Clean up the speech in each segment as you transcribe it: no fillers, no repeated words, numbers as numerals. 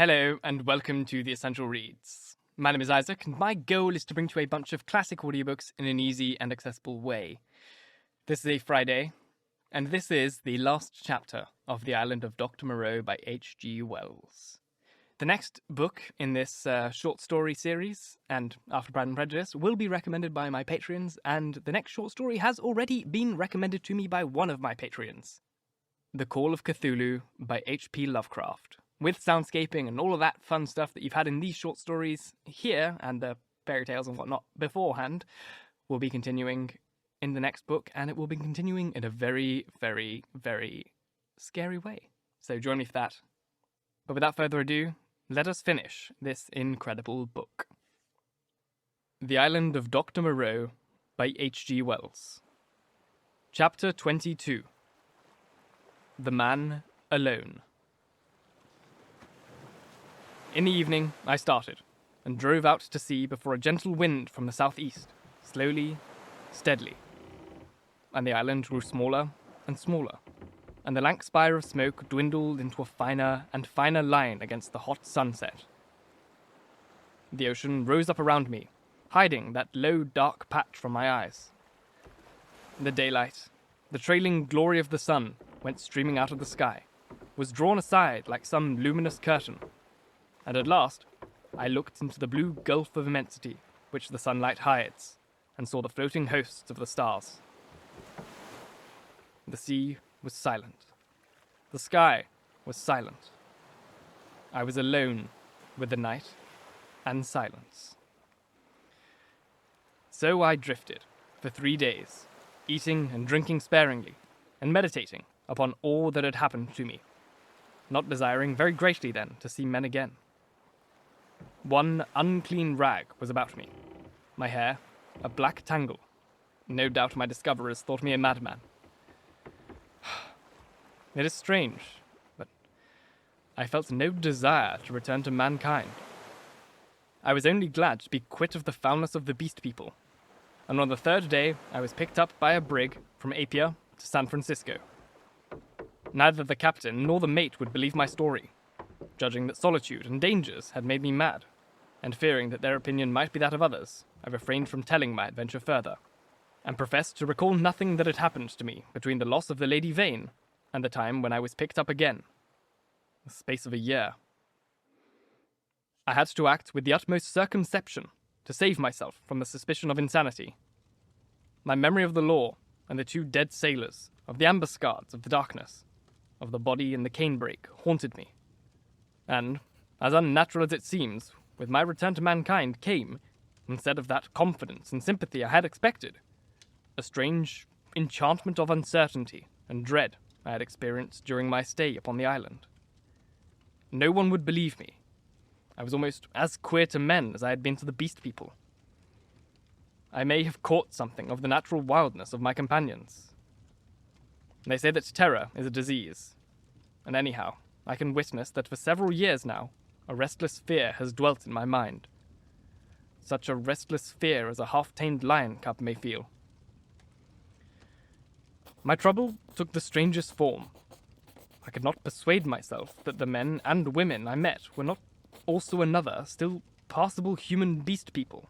Hello, and welcome to The Essential Reads. My name is Isaac, and my goal is to bring to you a bunch of classic audiobooks in an easy and accessible way. This is a Friday, and this is the last chapter of The Island of Dr Moreau by H.G. Wells. The next book in this short story series, and After Pride and Prejudice, will be recommended by my patrons, and the next short story has already been recommended to me by one of my patrons. The Call of Cthulhu by H.P. Lovecraft. With soundscaping and all of that fun stuff that you've had in these short stories here, and the fairy tales and whatnot beforehand, will be continuing in the next book, and it will be continuing in a very, very, very scary way. So join me for that. But without further ado, let us finish this incredible book. The Island of Dr Moreau by H.G. Wells. Chapter 22. The Man Alone. In the evening, I started, and drove out to sea before a gentle wind from the southeast, slowly, steadily. And the island grew smaller and smaller, and the lank spire of smoke dwindled into a finer and finer line against the hot sunset. The ocean rose up around me, hiding that low, dark patch from my eyes. The daylight, the trailing glory of the sun, went streaming out of the sky, was drawn aside like some luminous curtain. And at last, I looked into the blue gulf of immensity which the sunlight hides, and saw the floating hosts of the stars. The sea was silent. The sky was silent. I was alone with the night and silence. So I drifted for 3 days, eating and drinking sparingly, and meditating upon all that had happened to me, not desiring very greatly then to see men again. One unclean rag was about me, my hair a black tangle. No doubt my discoverers thought me a madman. It is strange, but I felt no desire to return to mankind. I was only glad to be quit of the foulness of the beast people, and on the third day I was picked up by a brig from Apia to San Francisco. Neither the captain nor the mate would believe my story, judging that solitude and dangers had made me mad, and fearing that their opinion might be that of others, I refrained from telling my adventure further, and professed to recall nothing that had happened to me between the loss of the Lady Vane and the time when I was picked up again, the space of a year. I had to act with the utmost circumspection to save myself from the suspicion of insanity. My memory of the law and the 2 dead sailors, of the ambuscades of the darkness, of the body in the canebrake haunted me. And, as unnatural as it seems, with my return to mankind came, instead of that confidence and sympathy I had expected, a strange enchantment of uncertainty and dread I had experienced during my stay upon the island. No one would believe me. I was almost as queer to men as I had been to the beast people. I may have caught something of the natural wildness of my companions. They say that terror is a disease, and anyhow, I can witness that for several years now, a restless fear has dwelt in my mind. Such a restless fear as a half-tamed lion cub may feel. My trouble took the strangest form. I could not persuade myself that the men and women I met were not also another, still passable human beast people,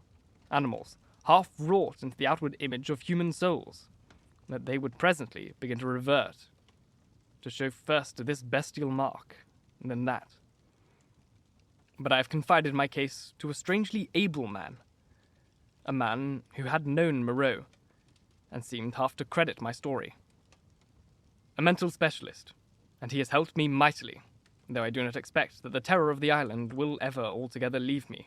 animals, half wrought into the outward image of human souls, that they would presently begin to revert, to show first to this bestial mark, and then that. But I have confided my case to a strangely able man, a man who had known Moreau, and seemed half to credit my story. A mental specialist, and he has helped me mightily, though I do not expect that the terror of the island will ever altogether leave me.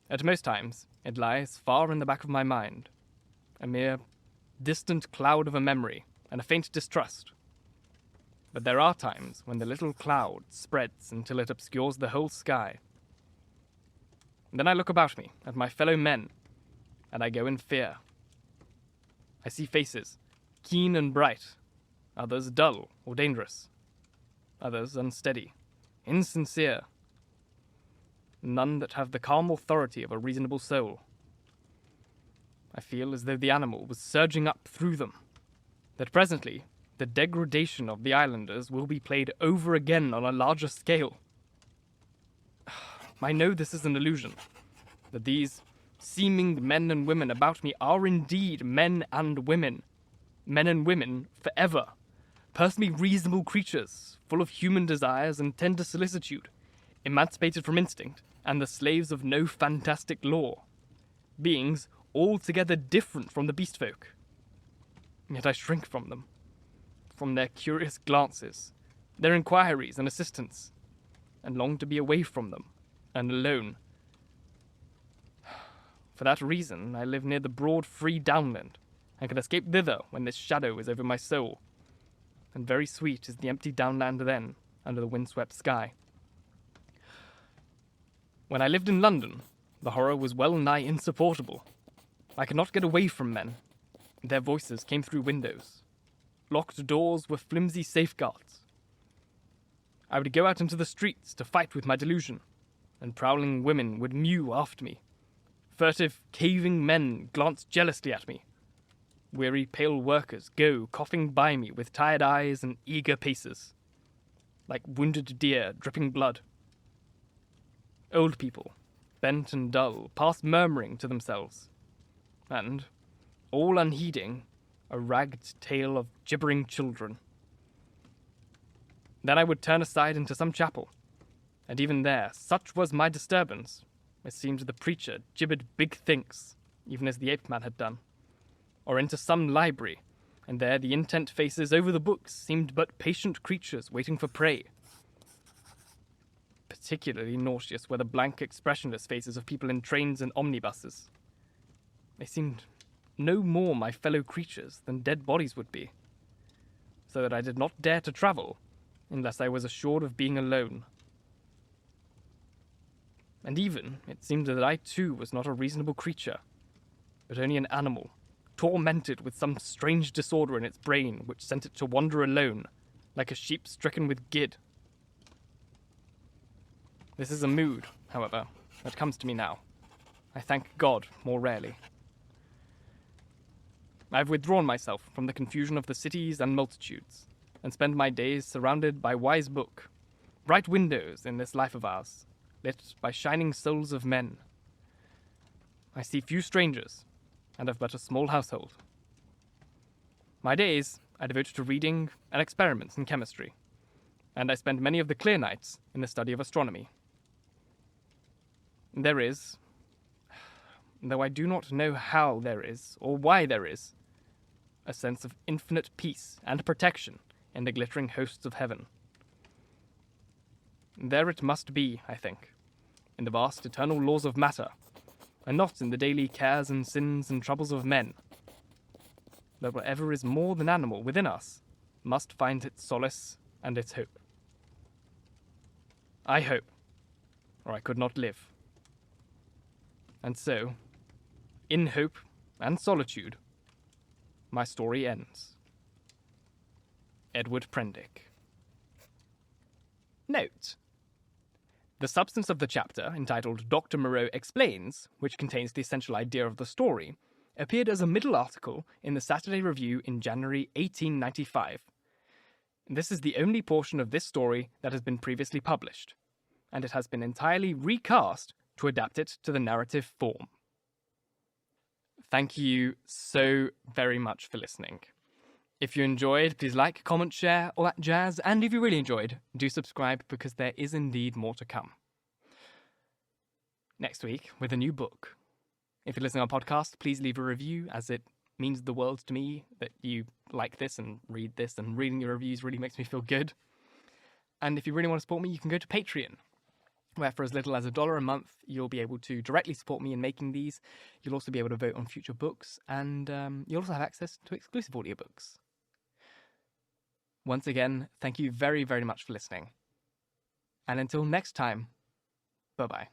At most times, it lies far in the back of my mind, a mere distant cloud of a memory and a faint distrust. But there are times when the little cloud spreads until it obscures the whole sky. Then I look about me at my fellow men, and I go in fear. I see faces, keen and bright, others dull or dangerous, others unsteady, insincere, none that have the calm authority of a reasonable soul. I feel as though the animal was surging up through them, that presently the degradation of the islanders will be played over again on a larger scale, I know this is an illusion, that these seeming men and women about me are indeed men and women forever, personally reasonable creatures, full of human desires and tender solicitude, emancipated from instinct, and the slaves of no fantastic law. Beings altogether different from the beast folk. Yet I shrink from them, from their curious glances, their inquiries and assistance, and long to be away from them, and alone. For that reason, I live near the broad, free downland, and can escape thither when this shadow is over my soul. And very sweet is the empty downland then, under the windswept sky. When I lived in London, the horror was well nigh insupportable. I could not get away from men. Their voices came through windows. Locked doors were flimsy safeguards. I would go out into the streets to fight with my delusion, and prowling women would mew after me. Furtive, caving men glanced jealously at me. Weary, pale workers go coughing by me with tired eyes and eager paces, like wounded deer dripping blood. Old people, bent and dull, passed murmuring to themselves, and, all unheeding, a ragged tale of gibbering children. Then I would turn aside into some chapel, and even there, such was my disturbance, it seemed the preacher gibbered big thinks, even as the ape-man had done. Or into some library, and there the intent faces over the books seemed but patient creatures waiting for prey. Particularly nauseous were the blank, expressionless faces of people in trains and omnibuses. They seemed no more my fellow creatures than dead bodies would be, so that I did not dare to travel unless I was assured of being alone. And even, it seemed that I too was not a reasonable creature, but only an animal, tormented with some strange disorder in its brain which sent it to wander alone, like a sheep stricken with gid. This is a mood, however, that comes to me now. I thank God more rarely. I have withdrawn myself from the confusion of the cities and multitudes, and spend my days surrounded by wise book, bright windows in this life of ours, lit by shining souls of men. I see few strangers, and have but a small household. My days I devote to reading and experiments in chemistry, and I spend many of the clear nights in the study of astronomy. There is, though I do not know how there is, or why there is, a sense of infinite peace and protection in the glittering hosts of heaven. There it must be, I think, in the vast eternal laws of matter, and not in the daily cares and sins and troubles of men, that whatever is more than animal within us must find its solace and its hope. I hope, or I could not live. And so, in hope and solitude, my story ends. Edward Prendick. Note: the substance of the chapter, entitled Dr. Moreau Explains, which contains the essential idea of the story, appeared as a middle article in the Saturday Review in January 1895. This is the only portion of this story that has been previously published, and it has been entirely recast to adapt it to the narrative form. Thank you so very much for listening. If you enjoyed, please like, comment, share, all that jazz, and if you really enjoyed, do subscribe because there is indeed more to come. Next week, with a new book. If you're listening on podcast, please leave a review, as it means the world to me that you like this and read this, and reading your reviews really makes me feel good. And if you really want to support me, you can go to Patreon, where for as little as $1 a month, you'll be able to directly support me in making these. You'll also be able to vote on future books, and you'll also have access to exclusive audiobooks. Once again, thank you very, very much for listening. And until next time, bye-bye.